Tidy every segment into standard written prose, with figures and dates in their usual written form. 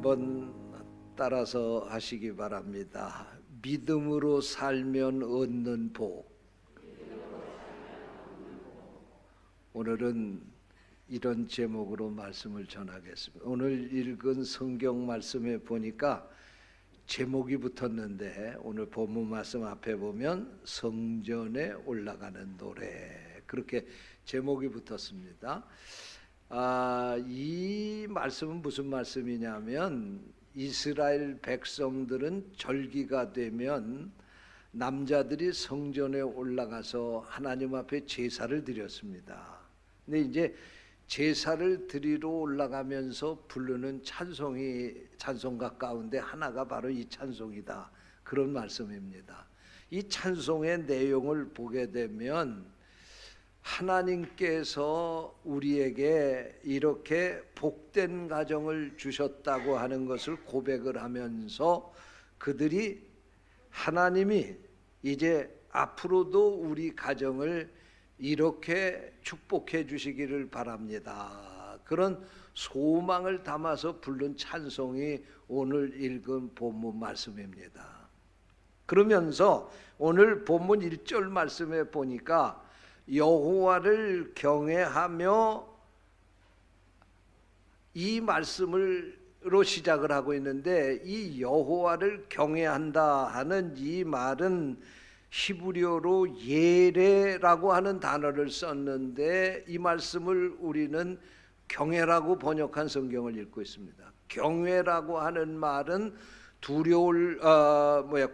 한번 따라서 하시기 바랍니다. 믿음으로 살면 얻는 복. 오늘은 이런 제목으로 말씀을 전하겠습니다. 오늘 읽은 성경 말씀에 보니까 제목이 붙었는데, 오늘 본문 말씀 앞에 보면 성전에 올라가는 노래, 그렇게 제목이 붙었습니다. 이 말씀은 무슨 말씀이냐면, 이스라엘 백성들은 절기가 되면 남자들이 성전에 올라가서 하나님 앞에 제사를 드렸습니다. 근데 이제 제사를 드리러 올라가면서 부르는 찬송가 가운데 하나가 바로 이 찬송이다, 그런 말씀입니다. 이 찬송의 내용을 보게 되면 하나님께서 우리에게 이렇게 복된 가정을 주셨다고 하는 것을 고백을 하면서, 그들이 하나님이 이제 앞으로도 우리 가정을 이렇게 축복해 주시기를 바랍니다, 그런 소망을 담아서 부른 찬송이 오늘 읽은 본문 말씀입니다. 그러면서 오늘 본문 1절 말씀에 보니까 여호와를 경외하며, 이 말씀으로 시작을 하고 있는데, 이 여호와를 경외한다 하는 이 말은 히브리어로 예레라고 하는 단어를 썼는데, 이 말씀을 우리는 경외라고 번역한 성경을 읽고 있습니다. 경외라고 하는 말은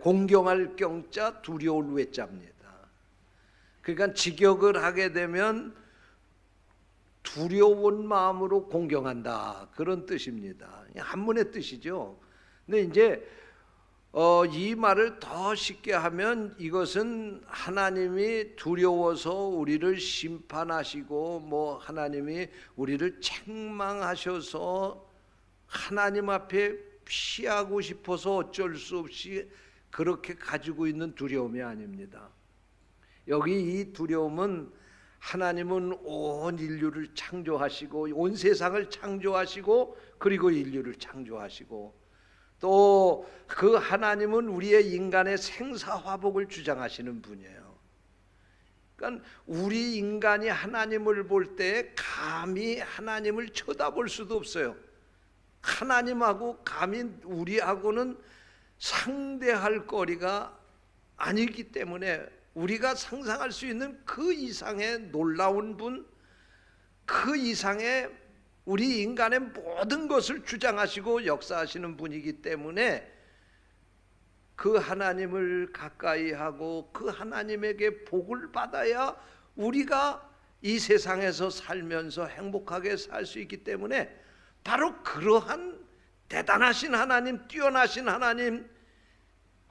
공경할 경자 두려울 외자입니다. 그러니까 직역을 하게 되면 두려운 마음으로 공경한다, 그런 뜻입니다. 한문의 뜻이죠. 근데 이제 이 말을 더 쉽게 하면, 이것은 하나님이 두려워서 우리를 심판하시고 하나님이 우리를 책망하셔서 하나님 앞에 피하고 싶어서 어쩔 수 없이 그렇게 가지고 있는 두려움이 아닙니다. 여기 이 두려움은, 하나님은 온 인류를 창조하시고 온 세상을 창조하시고 그리고 인류를 창조하시고, 또 그 하나님은 우리의 인간의 생사화복을 주장하시는 분이에요. 그러니까 우리 인간이 하나님을 볼 때 감히 하나님을 쳐다볼 수도 없어요. 하나님하고 감히 우리하고는 상대할 거리가 아니기 때문에, 우리가 상상할 수 있는 그 이상의 놀라운 분, 그 이상의 우리 인간의 모든 것을 주장하시고 역사하시는 분이기 때문에, 그 하나님을 가까이 하고 그 하나님에게 복을 받아야 우리가 이 세상에서 살면서 행복하게 살 수 있기 때문에, 바로 그러한 대단하신 하나님, 뛰어나신 하나님,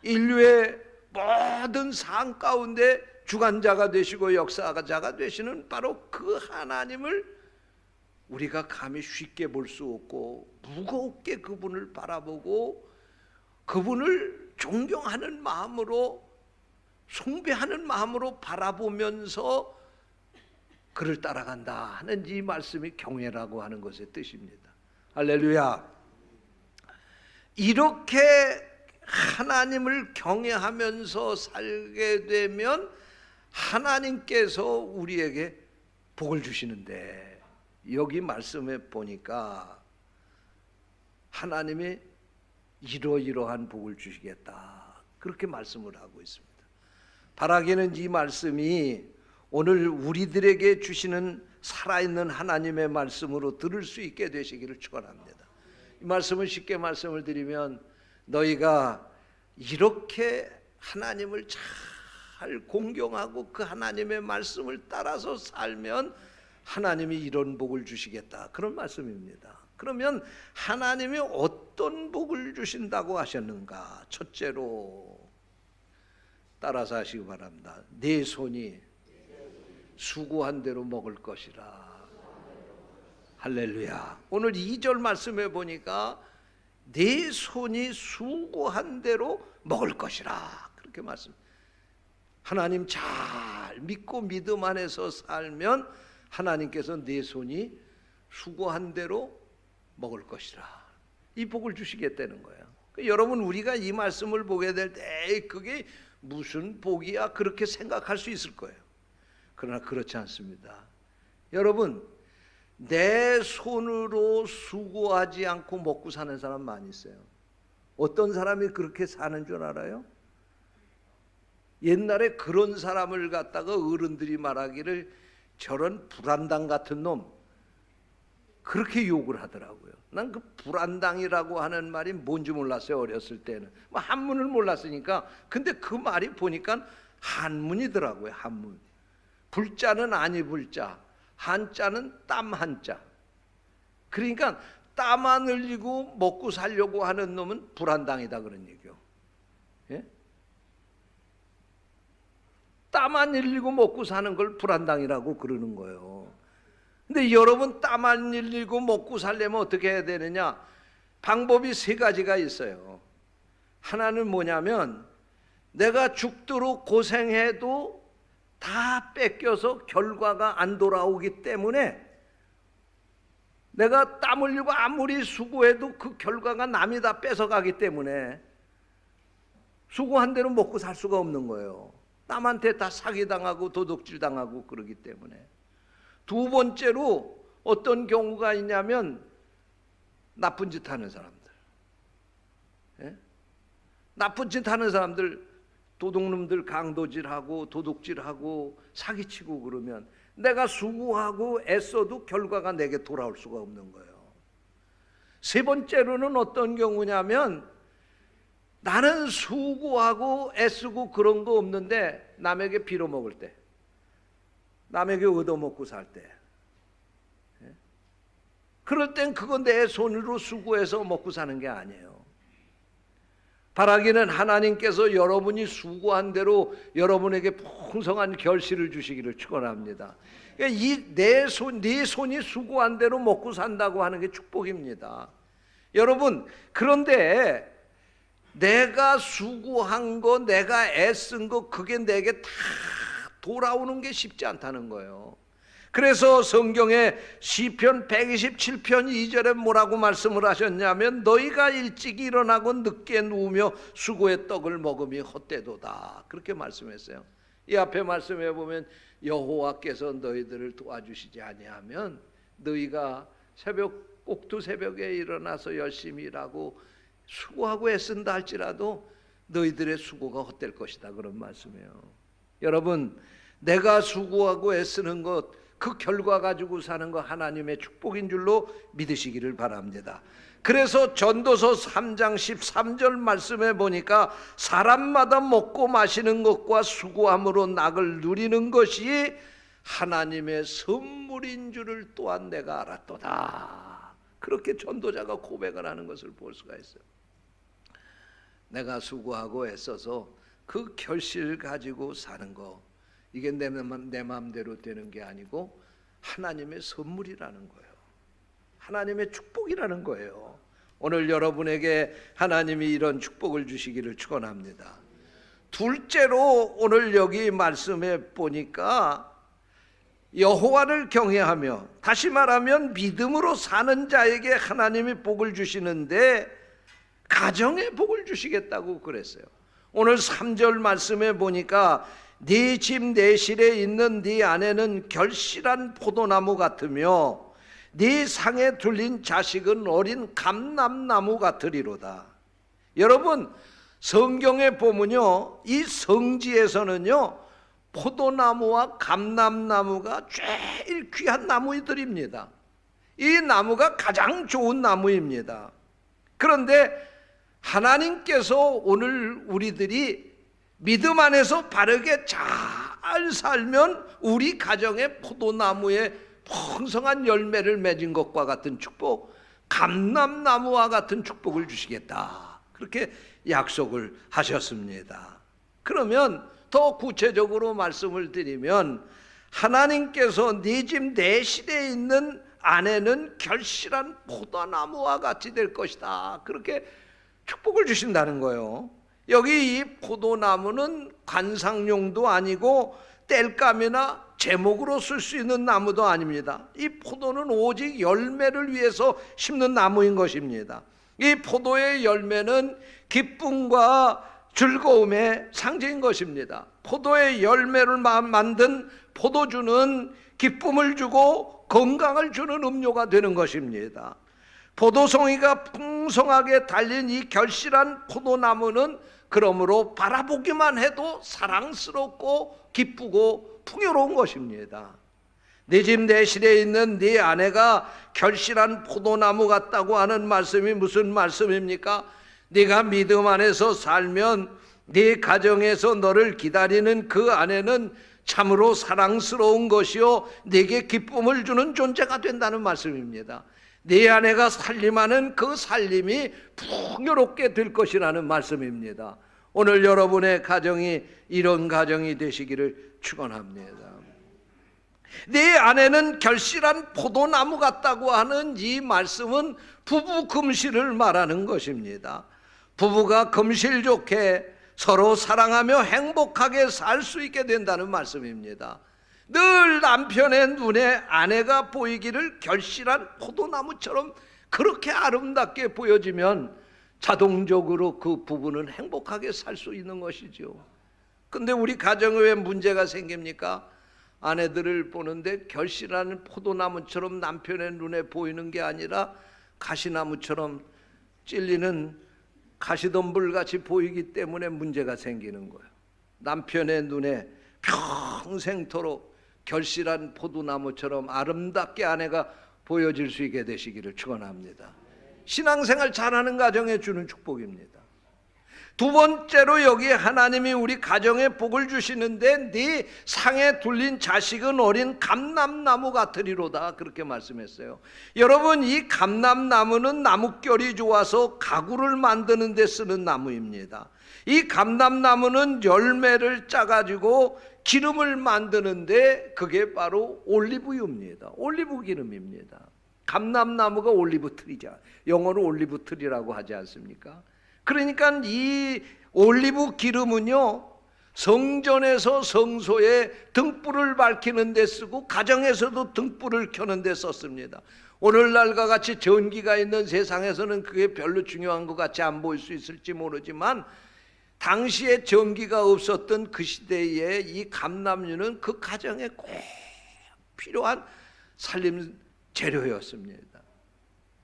인류의 모든 상 가운데 주관자가 되시고 역사자가 되시는 바로 그 하나님을 우리가 감히 쉽게 볼 수 없고, 무겁게 그분을 바라보고 그분을 존경하는 마음으로, 숭배하는 마음으로 바라보면서 그를 따라간다 하는 이 말씀이 경외라고 하는 것의 뜻입니다. 할렐루야. 이렇게 하나님을 경외하면서 살게 되면 하나님께서 우리에게 복을 주시는데, 여기 말씀에 보니까 하나님이 이러이러한 복을 주시겠다, 그렇게 말씀을 하고 있습니다. 바라기는 이 말씀이 오늘 우리들에게 주시는 살아있는 하나님의 말씀으로 들을 수 있게 되시기를 축원합니다. 이 말씀을 쉽게 말씀을 드리면, 너희가 이렇게 하나님을 잘 공경하고 그 하나님의 말씀을 따라서 살면 하나님이 이런 복을 주시겠다, 그런 말씀입니다. 그러면 하나님이 어떤 복을 주신다고 하셨는가? 첫째로 따라서 하시기 바랍니다. 내 손이 수고한 대로 먹을 것이라. 할렐루야. 오늘 2절 말씀에 보니까 내 손이 수고한 대로 먹을 것이라, 그렇게 말씀. 하나님 잘 믿고 믿음 안에서 살면 하나님께서 내 손이 수고한 대로 먹을 것이라. 이 복을 주시겠다는 거예요. 여러분, 우리가 이 말씀을 보게 될 때 그게 무슨 복이야 그렇게 생각할 수 있을 거예요. 그러나 그렇지 않습니다. 여러분, 내 손으로 수고하지 않고 먹고 사는 사람 많이 있어요. 어떤 사람이 그렇게 사는 줄 알아요? 옛날에 그런 사람을 갖다가 어른들이 말하기를 저런 불안당 같은 놈, 그렇게 욕을 하더라고요. 난 그 불안당이라고 하는 말이 뭔지 몰랐어요. 어렸을 때는 뭐 한문을 몰랐으니까. 근데 그 말이 보니까 한문이더라고요. 한문. 불자는 아니 불자, 한자는 땀 한자. 그러니까 땀 안 흘리고 먹고 살려고 하는 놈은 불안당이다 그런 얘기요. 예? 땀 안 흘리고 먹고 사는 걸 불안당이라고 그러는 거예요. 근데 여러분, 땀 안 흘리고 먹고 살려면 어떻게 해야 되느냐? 방법이 세 가지가 있어요. 하나는 뭐냐면 내가 죽도록 고생해도 다 뺏겨서 결과가 안 돌아오기 때문에 내가 땀 흘리고 아무리 수고해도 그 결과가 남이 다 뺏어가기 때문에 수고한 대로 먹고 살 수가 없는 거예요. 남한테 다 사기당하고 도둑질당하고 그러기 때문에. 두 번째로 어떤 경우가 있냐면 나쁜 짓 하는 사람들. 예? 나쁜 짓 하는 사람들, 도둑놈들 강도질하고 도둑질하고 사기치고 그러면 내가 수고하고 애써도 결과가 내게 돌아올 수가 없는 거예요. 세 번째로는 어떤 경우냐면 나는 수고하고 애쓰고 그런 거 없는데 남에게 빌어먹을 때, 남에게 얻어먹고 살 때, 그럴 땐 그건 내 손으로 수고해서 먹고 사는 게 아니에요. 바라기는 하나님께서 여러분이 수고한 대로 여러분에게 풍성한 결실을 주시기를 축원합니다. 네 손이 수고한 대로 먹고 산다고 하는 게 축복입니다. 여러분, 그런데 내가 수고한 거, 내가 애쓴 거, 그게 내게 다 돌아오는 게 쉽지 않다는 거예요. 그래서 성경에 시편 127편 2절에 뭐라고 말씀을 하셨냐면 너희가 일찍 일어나고 늦게 누우며 수고의 떡을 먹음이 헛되도다, 그렇게 말씀했어요. 이 앞에 말씀해 보면 여호와께서 너희들을 도와주시지 아니하면 너희가 꼭두 새벽에 일어나서 열심히 일하고 수고하고 애쓴다 할지라도 너희들의 수고가 헛될 것이다, 그런 말씀이에요. 여러분, 내가 수고하고 애쓰는 것, 그 결과 가지고 사는 거 하나님의 축복인 줄로 믿으시기를 바랍니다. 그래서 전도서 3장 13절 말씀에 보니까 사람마다 먹고 마시는 것과 수고함으로 낙을 누리는 것이 하나님의 선물인 줄을 또한 내가 알았도다, 그렇게 전도자가 고백을 하는 것을 볼 수가 있어요. 내가 수고하고 애써서 그 결실을 가지고 사는 거, 이게 내 마음대로 되는 게 아니고 하나님의 선물이라는 거예요. 하나님의 축복이라는 거예요. 오늘 여러분에게 하나님이 이런 축복을 주시기를 축원합니다. 둘째로 오늘 여기 말씀에 보니까 여호와를 경외하며, 다시 말하면 믿음으로 사는 자에게 하나님이 복을 주시는데 가정에 복을 주시겠다고 그랬어요. 오늘 3절 말씀에 보니까 네 집 내 실에 있는 네 아내는 결실한 포도나무 같으며 네 상에 둘린 자식은 어린 감람나무 같으리로다. 여러분, 성경에 보면요, 이 성지에서는요 포도나무와 감람나무가 제일 귀한 나무들입니다. 이 나무가 가장 좋은 나무입니다. 그런데 하나님께서 오늘 우리들이 믿음 안에서 바르게 잘 살면 우리 가정에 포도나무에 풍성한 열매를 맺은 것과 같은 축복, 감람나무와 같은 축복을 주시겠다, 그렇게 약속을 하셨습니다. 그러면 더 구체적으로 말씀을 드리면 하나님께서 네 집 내 실에 있는 아내는 결실한 포도나무와 같이 될 것이다, 그렇게 축복을 주신다는 거예요. 여기 이 포도나무는 관상용도 아니고 땔감이나 제목으로 쓸 수 있는 나무도 아닙니다. 이 포도는 오직 열매를 위해서 심는 나무인 것입니다. 이 포도의 열매는 기쁨과 즐거움의 상징인 것입니다. 포도의 열매를 만든 포도주는 기쁨을 주고 건강을 주는 음료가 되는 것입니다. 포도송이가 풍성하게 달린 이 결실한 포도나무는 그러므로 바라보기만 해도 사랑스럽고 기쁘고 풍요로운 것입니다. 내 집 내실에 있는 네 아내가 결실한 포도나무 같다고 하는 말씀이 무슨 말씀입니까? 네가 믿음 안에서 살면 네 가정에서 너를 기다리는 그 아내는 참으로 사랑스러운 것이요 네게 기쁨을 주는 존재가 된다는 말씀입니다. 네 아내가 살림하는 그 살림이 풍요롭게 될 것이라는 말씀입니다. 오늘 여러분의 가정이 이런 가정이 되시기를 축원합니다. 네 아내는 결실한 포도나무 같다고 하는 이 말씀은 부부 금실을 말하는 것입니다. 부부가 금실 좋게 서로 사랑하며 행복하게 살 수 있게 된다는 말씀입니다. 늘 남편의 눈에 아내가 보이기를 결실한 포도나무처럼 그렇게 아름답게 보여지면 자동적으로 그 부부는 행복하게 살 수 있는 것이죠. 근데 우리 가정에 왜 문제가 생깁니까? 아내들을 보는데 결실한 포도나무처럼 남편의 눈에 보이는 게 아니라 가시나무처럼 찔리는 가시덤불같이 보이기 때문에 문제가 생기는 거예요. 남편의 눈에 평생토록 결실한 포도나무처럼 아름답게 아내가 보여질 수 있게 되시기를 축원합니다. 신앙생활 잘하는 가정에 주는 축복입니다. 두 번째로 여기 하나님이 우리 가정에 복을 주시는데 네 상에 둘린 자식은 어린 감람나무 같으리로다 그렇게 말씀했어요. 여러분, 이 감람나무는 나뭇결이 좋아서 가구를 만드는 데 쓰는 나무입니다. 이 감람나무는 열매를 짜가지고 기름을 만드는데 그게 바로 올리브유입니다. 올리브 기름입니다. 감람나무가 올리브 트리죠. 영어로 올리브 트리라고 하지 않습니까? 그러니까 이 올리브 기름은요, 성전에서 성소에 등불을 밝히는 데 쓰고 가정에서도 등불을 켜는 데 썼습니다. 오늘날과 같이 전기가 있는 세상에서는 그게 별로 중요한 것 같이 안 보일 수 있을지 모르지만 당시에 전기가 없었던 그 시대에 이 감람유는 그 가정에 꼭 필요한 살림 재료였습니다.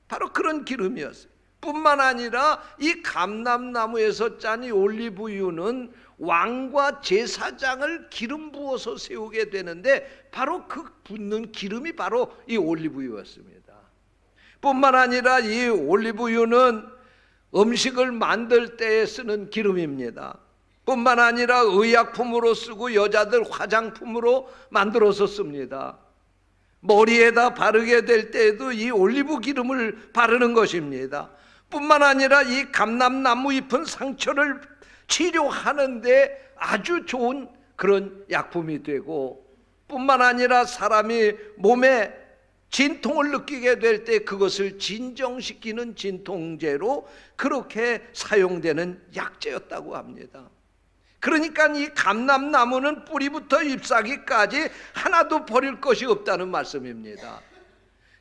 바로 그런 기름이었어요. 뿐만 아니라 이 감람나무에서 짠 이 올리브유는 왕과 제사장을 기름 부어서 세우게 되는데 바로 그 붓는 기름이 바로 이 올리브유였습니다. 뿐만 아니라 이 올리브유는 음식을 만들 때에 쓰는 기름입니다. 뿐만 아니라 의약품으로 쓰고 여자들 화장품으로 만들어서 씁니다. 머리에다 바르게 될 때에도 이 올리브 기름을 바르는 것입니다. 뿐만 아니라 이 감람나무 잎은 상처를 치료하는데 아주 좋은 그런 약품이 되고, 뿐만 아니라 사람이 몸에 진통을 느끼게 될 때 그것을 진정시키는 진통제로 그렇게 사용되는 약재였다고 합니다. 그러니까 이 감람나무는 뿌리부터 잎사귀까지 하나도 버릴 것이 없다는 말씀입니다.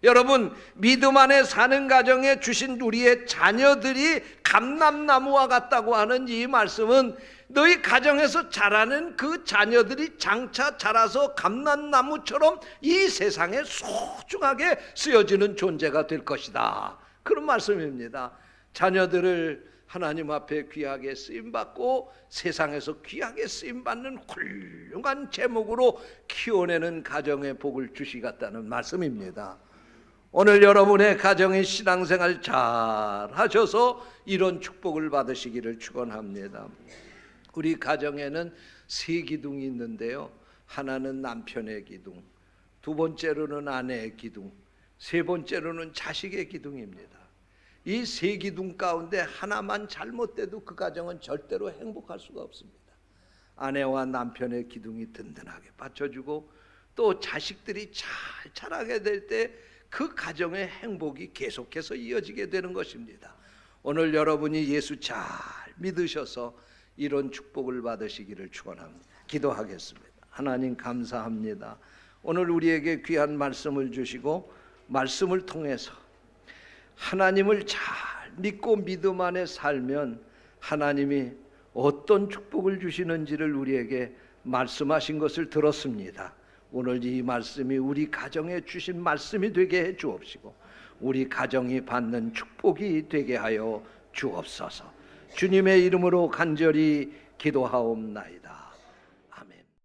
여러분, 믿음 안에 사는 가정에 주신 우리의 자녀들이 감람나무와 같다고 하는 이 말씀은 너희 가정에서 자라는 그 자녀들이 장차 자라서 감람나무처럼 이 세상에 소중하게 쓰여지는 존재가 될 것이다, 그런 말씀입니다. 자녀들을 하나님 앞에 귀하게 쓰임받고 세상에서 귀하게 쓰임받는 훌륭한 제목으로 키워내는 가정의 복을 주시겠다는 말씀입니다. 오늘 여러분의 가정의 신앙생활 잘 하셔서 이런 축복을 받으시기를 축원합니다. 우리 가정에는 세 기둥이 있는데요, 하나는 남편의 기둥, 두 번째로는 아내의 기둥, 세 번째로는 자식의 기둥입니다. 이 세 기둥 가운데 하나만 잘못돼도 그 가정은 절대로 행복할 수가 없습니다. 아내와 남편의 기둥이 든든하게 받쳐주고 또 자식들이 잘 자라게 될 때 그 가정의 행복이 계속해서 이어지게 되는 것입니다. 오늘 여러분이 예수 잘 믿으셔서 이런 축복을 받으시기를 축원합니다. 기도하겠습니다. 하나님 감사합니다. 오늘 우리에게 귀한 말씀을 주시고 말씀을 통해서 하나님을 잘 믿고 믿음 안에 살면 하나님이 어떤 축복을 주시는지를 우리에게 말씀하신 것을 들었습니다. 오늘 이 말씀이 우리 가정에 주신 말씀이 되게 해 주옵시고 우리 가정이 받는 축복이 되게 하여 주옵소서. 주님의 이름으로 간절히 기도하옵나이다.